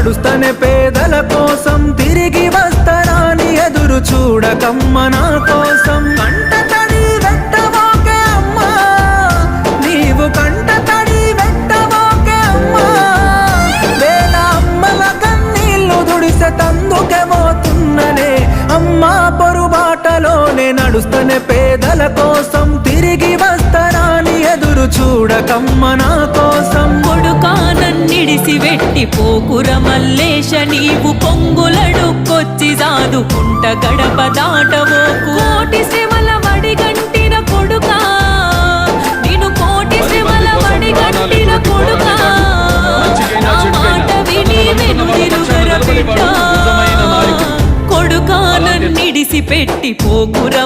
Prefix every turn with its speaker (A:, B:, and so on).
A: నడుస్తనే పేదల కోసం తిరిగి వస్తారాని ఎదురు చూడకమ్మ నా కోసం కంట తడి వెట్టబోకే అమ్మా నీవు కంట తడి వెట్టబోకే అమ్మా వేల అమ్మల కన్నీళ్లు దుడిసె తందుకే పోతున్ననే అమ్మా పొరుబాటలోనే నడుస్తనే పేదల కోసం తిరిగి వస్తారాని ఎదురు చూడకమ్మ నా కోసం
B: కొడుకా నన్నిడిసి వెట్టి పోకుర మల్లేశ నీవు పొంగులడుక్కొచ్చి సాదుకుంట గడప దాటవోకు కోటి శ్రమల వడిగంటిన కొడుకా నేను కోటి శ్రమల వడిగంటిన కొడుకా నా మాట విని వెనుదిరుగర బిడ్డ కొడుకా నన్నిడిసి పెట్టి పోకుర